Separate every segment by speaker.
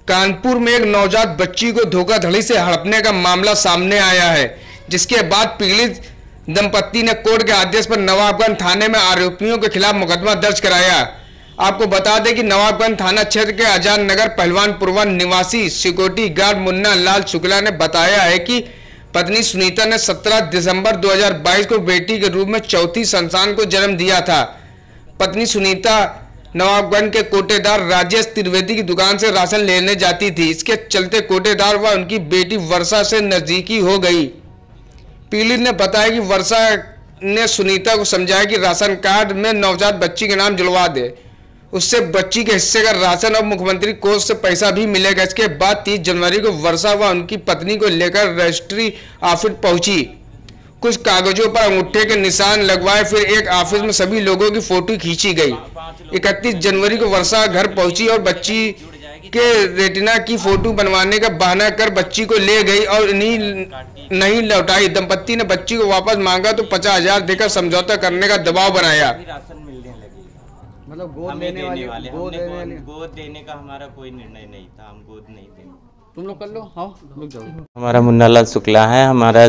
Speaker 1: कानपुर में एक नवजात बच्ची को धोखाधड़ी से हड़पने का मामला सामने आया है, जिसके बाद पीड़ित दंपत्ति ने कोर्ट के आदेश पर नवाबगंज थाने में आरोपियों के खिलाफ मुकदमा दर्ज कराया। आपको बता दें कि नवाबगंज थाना क्षेत्र के आजाद नगर पहलवानपुरवा निवासी सिक्योरिटी गार्ड मुन्ना लाल शुक्ला ने बताया है कि पत्नी सुनीता ने 17 दिसंबर 2022 को बेटी के रूप में चौथी संतान को जन्म दिया था। पत्नी सुनीता नवाबगंज के कोटेदार राजेश त्रिवेदी की दुकान से राशन लेने जाती थी। इसके चलते कोटेदार व उनकी बेटी वर्षा से नजदीकी हो गई। पीड़ित ने बताया कि वर्षा ने सुनीता को समझाया कि राशन कार्ड में नवजात बच्ची के नाम जुड़वा दे, उससे बच्ची के हिस्से का राशन और मुख्यमंत्री कोष से पैसा भी मिलेगा। इसके बाद 30 जनवरी को वर्षा व उनकी पत्नी को लेकर रजिस्ट्री ऑफिस पहुंची। कुछ कागजों पर अंगूठे के निशान लगवाए, फिर एक ऑफिस में सभी लोगों की फोटो खींची गई। 31 जनवरी को वर्षा घर पहुंची और बच्ची के रेटिना की फोटो बनवाने का बहाना कर बच्ची को ले गई और नहीं लौटाई। दंपत्ति ने बच्ची को वापस मांगा तो 50,000 देकर समझौता करने का दबाव बनाया।
Speaker 2: मतलब गोद देने का हमारा कोई निर्णय नहीं था, हम गोद नहीं देंगे।
Speaker 3: तुम लोग कर लो, हाँ रुक जाओ।
Speaker 4: हमारा मुन्ना लाल शुक्ला है। हमारा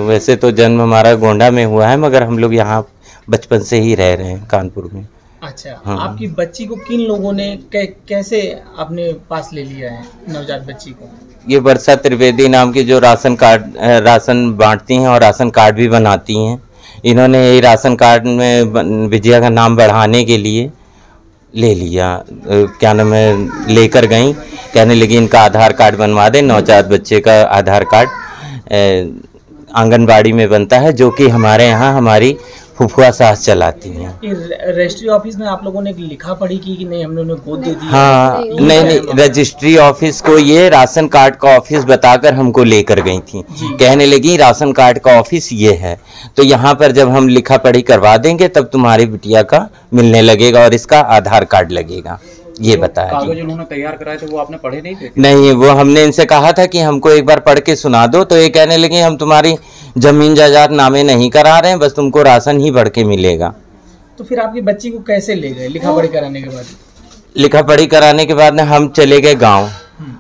Speaker 4: वैसे तो जन्म हमारा गोंडा में हुआ है, मगर हम लोग यहाँ बचपन से ही रह रहे हैं कानपुर में।
Speaker 3: अच्छा,
Speaker 4: हाँ।
Speaker 3: आपकी बच्ची को किन लोगों ने कैसे अपने पास ले लिया है, नवजात बच्ची को?
Speaker 4: ये वर्षा त्रिवेदी नाम की जो राशन बांटती हैं और राशन कार्ड भी बनाती हैं, इन्होंने ये राशन कार्ड में विजया का नाम बढ़ाने के लिए ले लिया। क्या नाम है, लेकर गई, कहने लगी इनका आधार कार्ड बनवा दें। नवजात बच्चे का आधार कार्ड आंगनबाड़ी में बनता है, जो कि हमारे यहाँ हमारी फुफुआ सास चलाती हैं।
Speaker 3: रजिस्ट्री ऑफिस में आप लोगों ने लिखा पढ़ी की कि नहीं हम लोगों ने गोद दे दी?
Speaker 4: हाँ, नहीं, रजिस्ट्री ऑफिस को ये राशन कार्ड का ऑफिस बताकर हमको लेकर गई थी। कहने लगी राशन कार्ड का ऑफिस ये है, तो यहाँ पर जब हम लिखा पढ़ी करवा देंगे तब तुम्हारी बिटिया का मिलने लगेगा और इसका आधार कार्ड लगेगा, ये बताया।
Speaker 5: कागज उन्होंने तैयार कराए थे, वो आपने पढ़े नहीं थे?
Speaker 4: नहीं, वो हमने इनसे कहा था कि हमको एक बार पढ़ के सुना दो, तो ये कहने लगे हम तुम्हारी जमीन जायदाद नामे नहीं करा रहे हैं, बस तुमको राशन ही बढ़ के मिलेगा।
Speaker 3: तो फिर आपकी बच्ची को कैसे ले गए लिखा पढ़ी कराने के बाद?
Speaker 4: लिखा पढ़ी कराने के बाद हम चले गए गांव।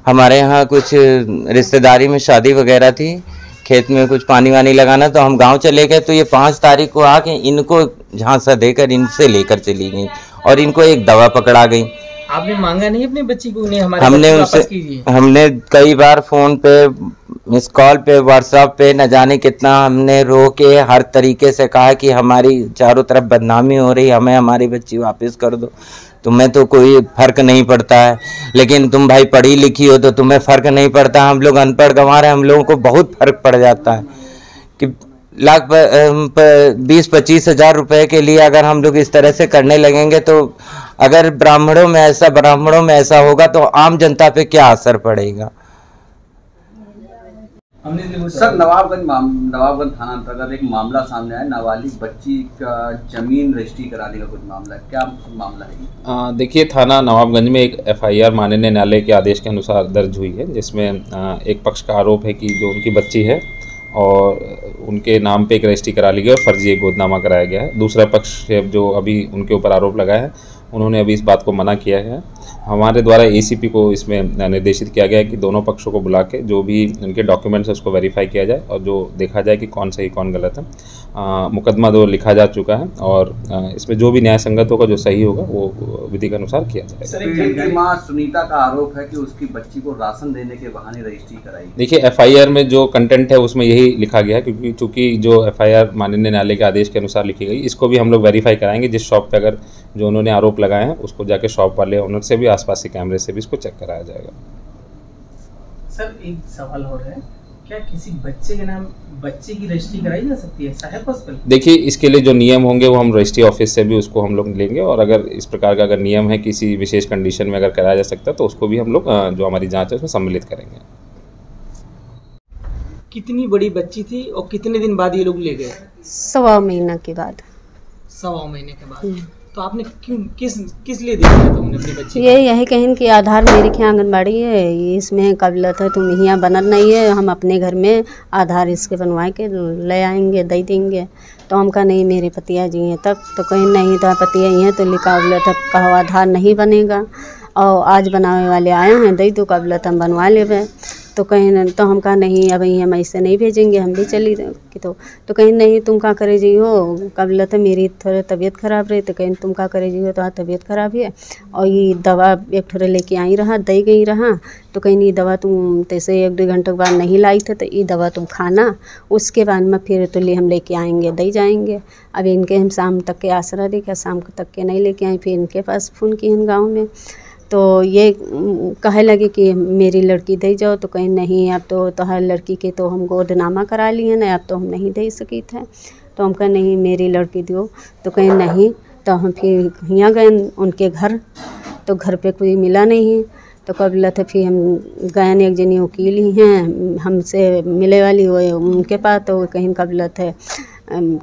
Speaker 4: हमारे यहाँ कुछ रिश्तेदारी में शादी वगैरह थी, खेत में कुछ पानी वानी लगाना, तो हम गांव चले गए। तो ये 5 तारीख को आके इनको झांसा देकर इनसे लेकर चली गई और इनको एक दवा पकड़ा गई।
Speaker 3: आपने मांगा नहीं अपनी बच्ची को? नहीं,
Speaker 4: हमने कई बार फोन पे, मिस कॉल पे, व्हाट्सएप पे न जाने कितना हमने रो के हर तरीके से कहा कि हमारी चारों तरफ बदनामी हो रही, हमें हमारी बच्ची वापस कर दो। तुम्हें तो कोई फर्क नहीं पड़ता है, लेकिन तुम भाई पढ़ी लिखी हो तो तुम्हें फर्क नहीं पड़ता। हम लोग अनपढ़ गंवार हैं, हम लोगों को बहुत फर्क पड़ जाता है कि 20-25 हज़ार रुपए के लिए अगर हम लोग इस तरह से करने लगेंगे तो अगर ब्राह्मणों में ऐसा होगा तो आम जनता पे क्या असर पड़ेगा।
Speaker 5: सर, नवाबगंज थाना अंतर्गत एक मामला सामने आया, नाबालिग बच्ची का जमीन रजिस्ट्री कराने का कुछ मामला है, क्या मामला है?
Speaker 6: देखिए, थाना नवाबगंज में एक FIR माननीय न्यायालय के आदेश के अनुसार दर्ज हुई है, जिसमें एक पक्ष का आरोप है कि जो उनकी बच्ची है और उनके नाम पे एक रजिस्ट्री करा ली गई और फर्जी एक गोदनामा कराया गया है। दूसरा पक्ष जो अभी उनके ऊपर आरोप लगाया है, उन्होंने अभी इस बात को मना किया है। हमारे द्वारा ACP को इसमें निर्देशित किया गया है कि दोनों पक्षों को बुला के जो भी उनके डॉक्यूमेंट्स है उसको वेरीफाई किया जाए और जो देखा जाए कि कौन सही कौन गलत है। मुकदमा 2 लिखा जा चुका है और इसमें जो भी न्याय संगत होगा, जो सही होगा, वो विधि के अनुसार किया जाएगा।
Speaker 5: मां सुनीता का आरोप है कि उसकी बच्ची को राशन देने के बहाने रजिस्ट्री कराई।
Speaker 6: देखिए, FIR में जो कंटेंट है उसमें यही लिखा गया है, क्योंकि चूंकि जो FIR माननीय न्यायालय के आदेश के अनुसार लिखी गई, इसको भी हम लोग वेरीफाई कराएंगे। जिस शॉप पे अगर जो उन्होंने आरोप लगाए हैं उसको जाके शॉप वाले ओनर से भी, आसपास के कैमरे से भी इसको चेक कराया जाएगा।
Speaker 3: सर, एक सवाल हो रहा है, क्या किसी बच्चे के नाम बच्चे की रजिस्ट्री कराई जा सकती है? ऐसा है पॉसिबल?
Speaker 6: देखिए, इसके लिए जो नियम होंगे वो हम रजिस्ट्री ऑफिस से भी उसको हम लोग लेंगे और अगर इस प्रकार का अगर नियम है किसी विशेष कंडीशन में अगर कराया जा सकता है तो उसको भी हम लोग जो हमारी जांच है उसमें सम्मिलित करेंगे।
Speaker 3: कितनी बड़ी बच्ची थी और कितने दिन बाद ये लोग ले गए?
Speaker 7: 1.25 महीना के बाद।
Speaker 3: 1.25 महीने के बाद। तो आपने क्यों किस लिए दिया था तुमने अपनी बच्ची?
Speaker 7: यही कहें कि आधार मेरे के आंगनबाड़ी है, इसमें कबीलत है, तुम यहाँ बनल नहीं है, हम अपने घर में आधार इसके बनवा के ले आएंगे, दे देंगे। तो हम कहा नहीं, मेरे पतिया जी हैं तब। तो कहीं नहीं, तो पतिया ही हैं तो लिखा कहो आधार नहीं बनेगा। और आज बनावे वाले आए हैं, दई तो कबल हम बनवा लेवे। तो कहीं तो हम कहा नहीं अभी हम ऐसे नहीं भेजेंगे, हम भी चली तो कहीं नहीं तुम क्या करे जी हो, कबल तो मेरी थोड़ी तबीयत ख़राब रही, तो कहीं तुम क्या करे जी हो, तो तबीयत ख़राब है और ये दवा एक थोड़े लेके आई रहा, दई गई रहा। तो कहीं ये दवा तुम तैसे 1-2 घंटे के बाद नहीं लाई थे, तो ये दवा तुम खाना, उसके बाद में फिर तो हम लेके आएंगे, दई जाएंगे। अब इनके हम शाम तक के आसरा देखा, शाम तक के नहीं लेके आए, फिर इनके पास फ़ोन किए हैं गाँव में, तो ये कहे लगे कि मेरी लड़की दे जाओ। तो कहीं नहीं, अब तो हर लड़की के तो हम गोदनामा करा लिए ना, अब तो हम नहीं दे सकी थे। तो हम कहे नहीं मेरी लड़की दो, तो कहीं नहीं। तो हम फिर यहाँ गए उनके घर, तो घर पे कोई मिला नहीं। तो कबल थे फिर हम गए, एक जनी वकील ही हैं हमसे मिले वाली, वो उनके पास। तो कहीं कबल थे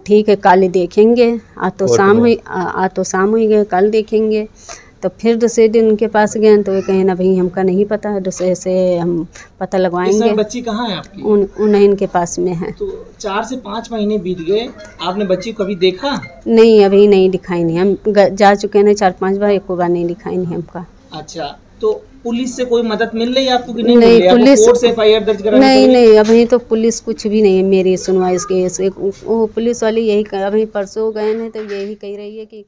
Speaker 7: ठीक है कल देखेंगे, आज तो शाम हुई गए, कल देखेंगे। तो फिर दूसरे दिन उनके पास गए, तो ये कहें ना भाई हमका नहीं पता है, दूसरे से हम पता लगवाएंगे।
Speaker 3: बच्ची कहाँ है आपकी?
Speaker 7: उन्हें इनके पास में है।
Speaker 3: तो 4 से 5 महीने बीत गए, आपने बच्ची को कभी देखा?
Speaker 7: नहीं, अभी नहीं दिखाई नहीं, हम जा चुके हैं 4-5 बार, एक बार नहीं दिखाई नहीं हमका।
Speaker 3: अच्छा, तो पुलिस से कोई मदद मिल रही है आपको कि
Speaker 7: नहीं?
Speaker 3: पुलिस कोर्ट से FIR दर्ज करानी?
Speaker 7: नहीं, अभी तो पुलिस कुछ भी नहीं है मेरी सुनवाई इसके। वो पुलिस वाली यही अभी परसों गए हैं, तो यही कह रही है कि